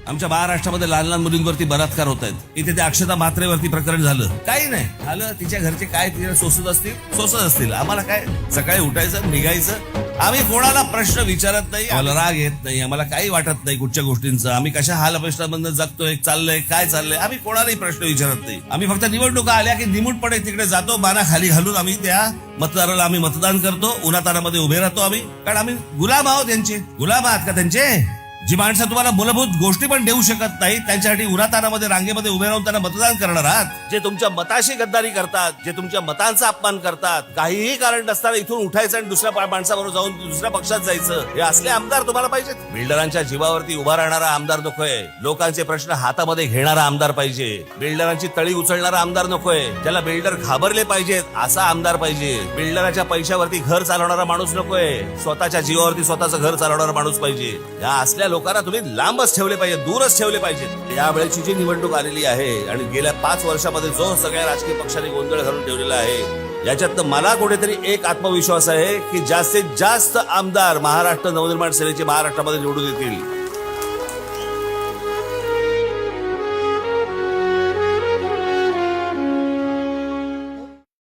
आमच्या महाराष्ट्रामध्ये लहान लहान मुलींवरती बलात्कार होत आहेत. इथे त्या अक्षता म्हात्रेवरती प्रकरण झालं, काही नाही झालं. तिच्या घरचे काय तिला सोसत असतील. आम्हाला काय, सकाळी उठायचं निघायचं. आम्ही कोणाला प्रश्न विचारत नाही, आम्हाला राग येत नाही, आम्हाला काही वाटत नाही कुठच्या गोष्टींचं. आम्ही कशा हाल अपेष्टांमधून जगतोय, चाललंय काय चाललंय, आम्ही कोणालाही प्रश्न विचारत नाही. आम्ही फक्त निवडणुका आल्या की निमूटपणे तिकडे जातो, बाना खाली घालून आम्ही त्या मतदाराला आम्ही मतदान करतो. उन्हातानामध्ये उभे राहतो आम्ही, कारण आम्ही गुलाम आहोत त्यांचे. गुलाम आहात का त्यांचे? जी माणसं तुम्हाला मूलभूत गोष्टी पण देऊ शकत नाही, त्यांच्यासाठी उन्हातानामध्ये रांगेमध्ये उभे राहून त्यांना मतदान करणार आहात. जे तुमच्या मताशी गद्दारी करतात, जे तुमच्या मतांचा अपमान करतात, काहीही कारण नसताना इथून उठायचं आणि दुसऱ्या माणसाबरोबर जाऊन दुसऱ्या पक्षात जायचं, हे असले आमदार तुम्हाला पाहिजेत. बिल्डरांच्या जीवावरती उभा राहणारा आमदार नकोय. लोकांचे प्रश्न हातामध्ये घेणारा आमदार पाहिजे. बिल्डरांची तळी उचलणारा आमदार नकोय. ज्याला बिल्डर घाबरले पाहिजेत असा आमदार पाहिजे. बिल्डराच्या पैशावरती घर चालवणारा माणूस नकोय. स्वतःच्या जीवावरती स्वतःचं घर चालवणारा माणूस पाहिजे. या असल्या लोकांना तुम्ही लांबच ठेवले पाहिजे, दूरच ठेवले पाहिजेत. यावेळेची जी निवडणूक आलेली आहे आणि गेल्या 5 वर्षामध्ये जो सगळ्या राजकीय पक्षांनी गोंधळ घालून ठेवलेला आहे, याच्यात मला कुठेतरी एक आत्मविश्वास आहे की जास्तीत जास्त आमदार महाराष्ट्र नवनिर्माण सेनेचे महाराष्ट्रामध्ये निवडून येतील.